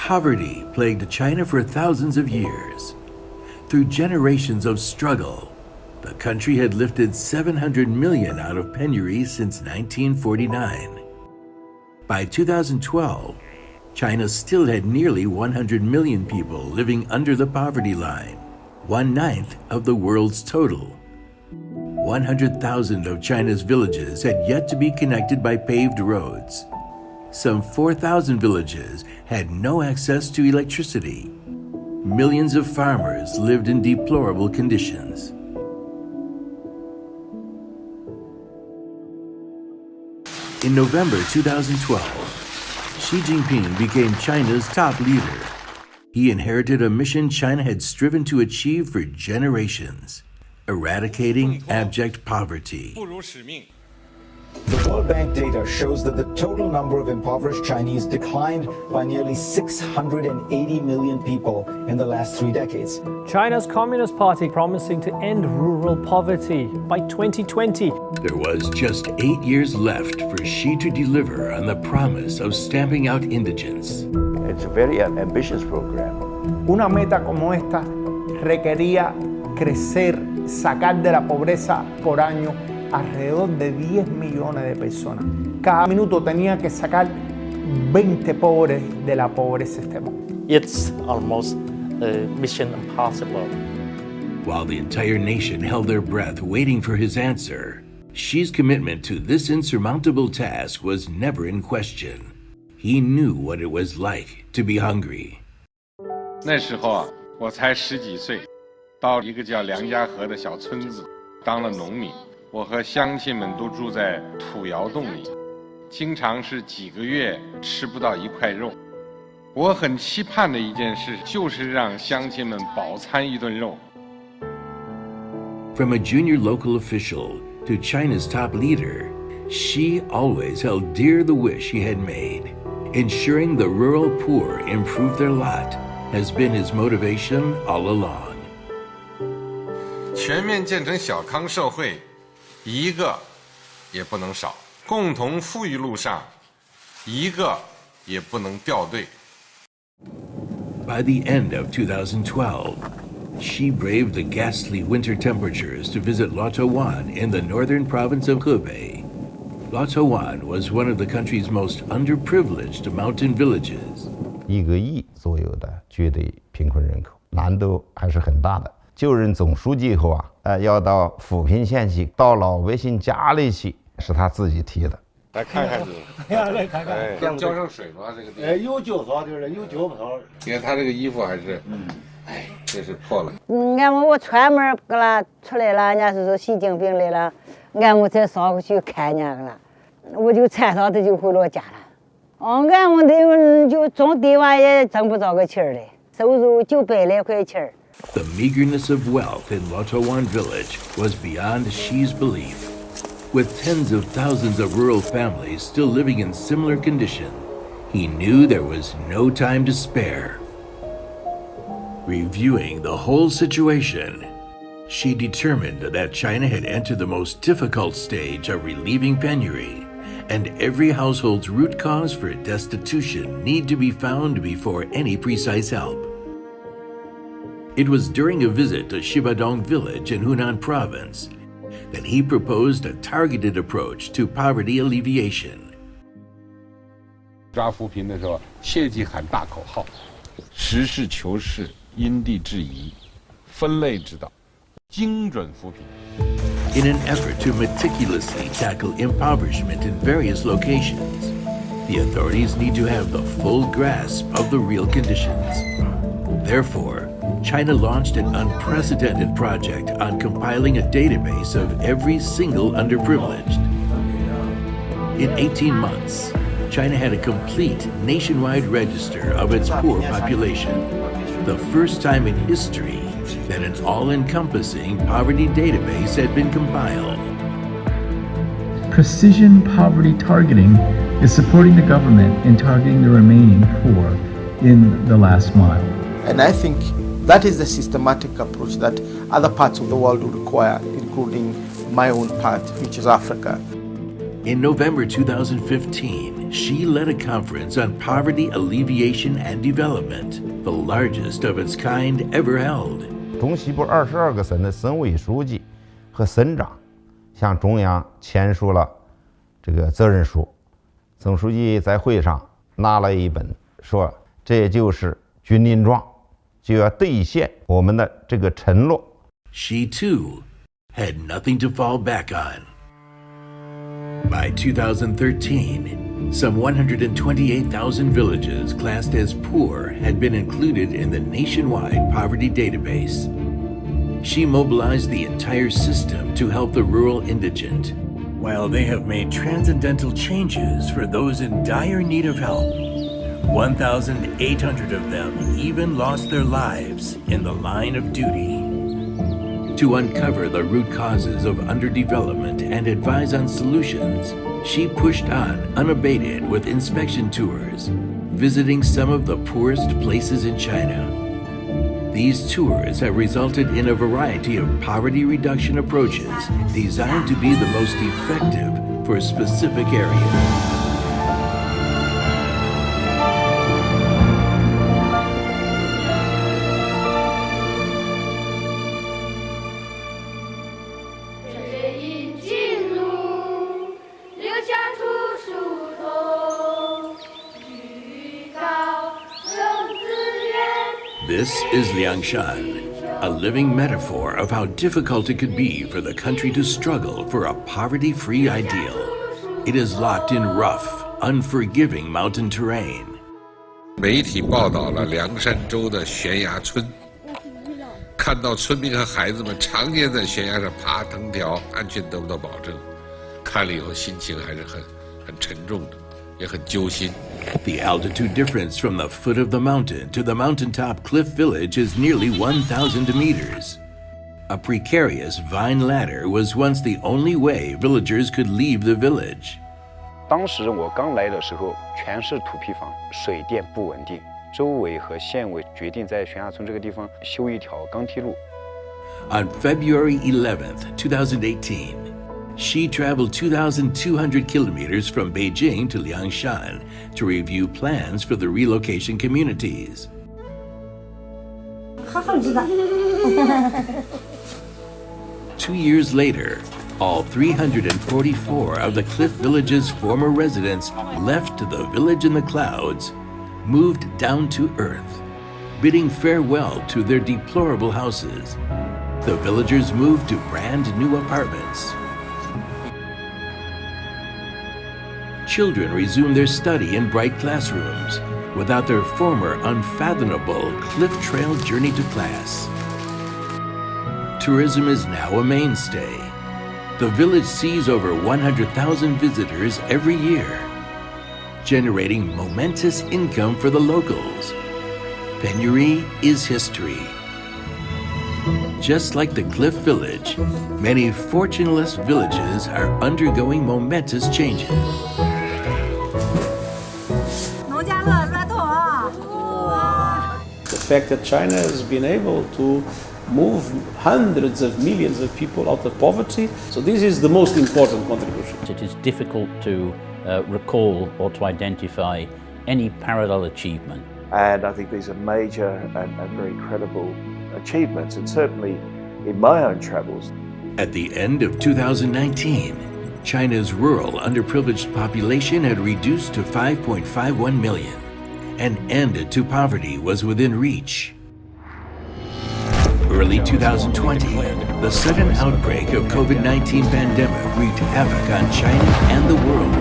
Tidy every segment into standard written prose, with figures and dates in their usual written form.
Poverty plagued China for thousands of years. Through generations of struggle, the country had lifted 700 million out of penury since 1949. By 2012, China still had nearly 100 million people living under the poverty line, 1/9 of the world's total. 100,000 of China's villages had yet to be connected by paved roads. Some 4,000 villages had no access to electricity. Millions of farmers lived in deplorable conditions. In November 2012, Xi Jinping became China's top leader. He inherited a mission China had striven to achieve for generations: eradicating abject poverty. The World Bank data shows that the total number of impoverished Chinese declined by nearly 680 million people in the last 3 decades. China's Communist Party promising to end rural poverty by 2020. There was just 8 years left for Xi to deliver on the promise of stamping out indigence. It's a very ambitious program. Una meta como esta requería crecer, sacar de la pobreza por año alrededor de 10 millones de personas. Cada minuto tenía que sacar 20 pobres de la pobreza extrema. It's almost mission impossible. While the entire nation held their breath waiting for his answer, Xi's commitment to this insurmountable task was never in question. He knew what it was like to be hungry. 那时候啊，我才10几岁，到一个叫梁家河的小村子当了农民。我和乡亲们都住在土窑洞里，经常是几个月吃不到一块肉。我很期盼的一件事就是让乡亲们饱餐一顿肉。From a junior local official to China's top leader, Xi always held dear the wish he had made. Ensuring the rural poor improve their lot has been his motivation all along. 全面建成小康社会，一个也不能少。共同富裕路上，一个也不能掉队。By the end of 2012, Xi braved the ghastly winter temperatures to visit Luochuan in the northern province of Hebei. Luochuan was one of the country's most underprivileged mountain villages. 1个亿左右的绝对贫困人口，难度还是很大的。就任总书记以后啊，要到扶贫县去，到老百姓家里去，是他自己提的。来看看你，来看看，要浇上水吗？这个地方？有浇槽就是有浇不槽。你看他这个衣服还是，哎，这是破了。俺们我串门给他出来了，人家是说习近平来了，俺们才上去看见了，我就穿上他就回老家了。俺们的就种地娃也挣不着个钱儿嘞，收入900来块钱儿。The meagerness of wealth in Luochuan village was beyond Xi's belief. With tens of thousands of rural families still living in similar condition, he knew there was no time to spare. Reviewing the whole situation, Xi determined that China had entered the most difficult stage of relieving penury, and every household's root cause for destitution need to be found before any precise help. It was during a visit to Shibadong village in Hunan province that he proposed a targeted approach to poverty alleviation. 抓扶贫的时候，切忌喊大口号，实事求是，因地制宜，分类指导，精准扶贫。In an effort to meticulously tackle impoverishment in various locations, the authorities need to have the full grasp of the real conditions. Therefore, China launched an unprecedented project on compiling a database of every single underprivileged. In 18 months, China had a complete nationwide register of its poor population, the first time in history that an all-encompassing poverty database had been compiled. Precision poverty targeting is supporting the government in targeting the remaining poor in the last mile. And I think that is the systematic approach that other parts of the world will require, including my own part, which is Africa. In November 2015, Xi led a conference on poverty alleviation and development, the largest of its kind ever held. 中西部22个省的省委书记和省长向中央签署了这个责任书。总书记在会上拿了一本，说这就是军令状，就要兑现我们的这个承诺。Xi too had nothing to fall back on. By 2013, some 128,000 villages classed as poor had been included in the nationwide poverty database. Xi mobilized the entire system to help the rural indigent. While they have made transcendental changes for those in dire need of help, 1,800 of them even lost their lives in the line of duty. To uncover the root causes of underdevelopment and advise on solutions, Xi pushed on unabated with inspection tours, visiting some of the poorest places in China. These tours have resulted in a variety of poverty reduction approaches designed to be the most effective for specific areas. This is Liangshan, a living metaphor of how difficult it could be for the country to struggle for a poverty-free ideal. It is locked in rough, unforgiving mountain terrain. 媒体报道了凉山州的悬崖村，看到村民和孩子们常年在悬崖上爬藤条，安全得不到保证，看了以后心情还是很沉重的，也很揪心。The altitude difference from the foot of the mountain to the mountaintop cliff village is nearly 1,000 meters. A precarious vine ladder was once the only way villagers could leave the village. 当时我刚来的时候，全是土坯房，水电不稳定。州委和县委决定在悬崖村这个地方修一条钢梯路。On February 11th, 2018, Xi traveled 2,200 kilometers from Beijing to Liangshan to review plans for the relocation communities. 2 years later, all 344 of the Cliff Village's former residents left the village in the clouds, moved down to earth, bidding farewell to their deplorable houses. The villagers moved to brand new apartments. Children resumed their study in bright classrooms without their former unfathomable cliff trail journey to class. Tourism is now a mainstay. The village sees over 100,000 visitors every year, generating momentous income for the locals. Penury is history. Just like the Cliff Village, many fortuneless villages are undergoing momentous changes. The fact that China has been able to move hundreds of millions of people out of poverty, so this is the most important contribution. It is difficult to recall or to identify any parallel achievement. And I think these are major and very credible achievements, and certainly in my own travels. At the end of 2019, China's rural underprivileged population had reduced to 5.51 million. An end to poverty was within reach. Early 2020, the sudden outbreak of COVID-19 pandemic wreaked havoc on China and the world.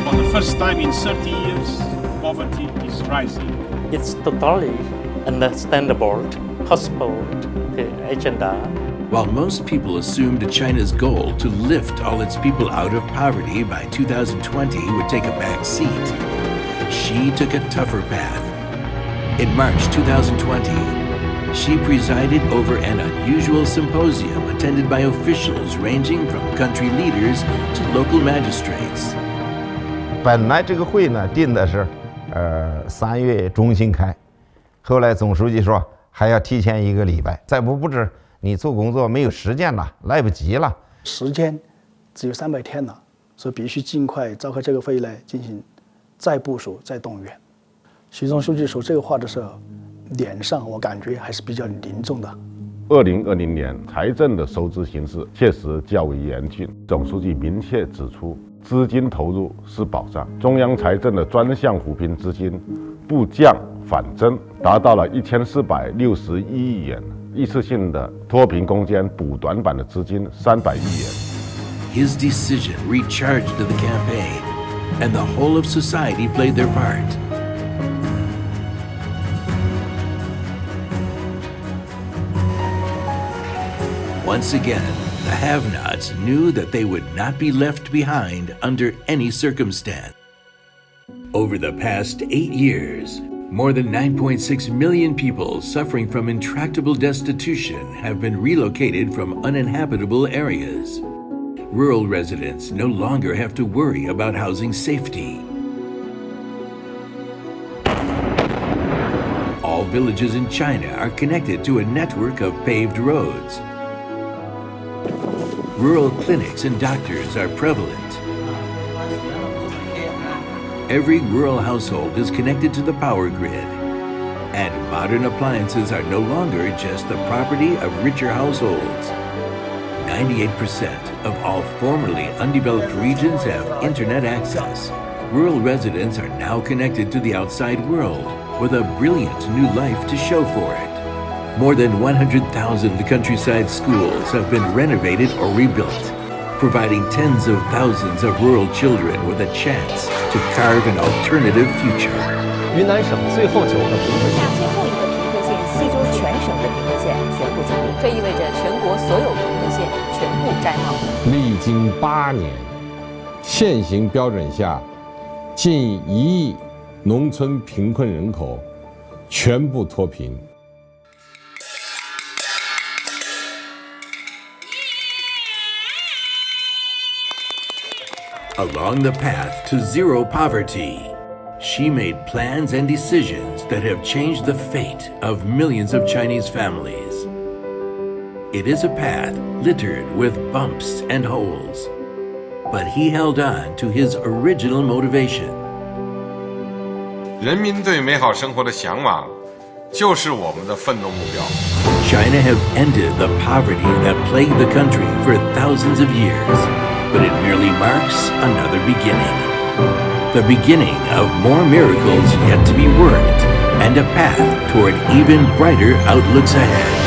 For the first time in 30 years, poverty is rising. It's totally understandable, possible agenda. While most people assumed China's goal to lift all its people out of poverty by 2020 would take a back seat, Xi took a tougher path. In March 2020, Xi presided over an unusual symposium attended by officials ranging from country leaders to local magistrates. 本来这个会呢定的是3月中旬开，后来总书记说还要提前1个礼拜，再不是你做工作没有时间了，来不及了。时间只有300天了，所以必须尽快召开这个会议来进行再部署、再动员。习总书记说这个话的时候，脸上我感觉还是比较凝重的。2020年财政的收支形势确实较为严峻，总书记明确指出，资金投入是保障，中央财政的专项扶贫资金不降反增，达到了1461亿元，一次性的脱贫攻坚补短板的资金300亿元。His decision recharged the campaign, and the whole of society played their part. Once again, the have-nots knew that they would not be left behind under any circumstance. Over the past 8 years, more than 9.6 million people suffering from intractable destitution have been relocated from uninhabitable areas. Rural residents no longer have to worry about housing safety. All villages in China are connected to a network of paved roads. Rural clinics and doctors are prevalent. Every rural household is connected to the power grid, and modern appliances are no longer just the property of richer households. 98% of all formerly undeveloped regions have internet access. Rural residents are now connected to the outside world with a brilliant new life to show for it. More than 100,000 countryside schools have been renovated or rebuilt, providing tens of thousands of rural children with a chance to carve an alternative future. 云南省最后9个贫困县，最后一个贫困县西周全省的贫困县全部清理，这意味着全国所有贫困县全部摘帽。历经8年，现行标准下，近1亿农村贫困人口全部脱贫。Along the path to zero poverty, she made plans and decisions that have changed the fate of millions of Chinese families. It is a path littered with bumps and holes, but he held on to his original motivation. 人民对美好生活的向往，就是我们的奋斗目标。China have ended the poverty that plagued the country for thousands of years, but it merely marks another beginning. The beginning of more miracles yet to be worked, and a path toward even brighter outlooks ahead.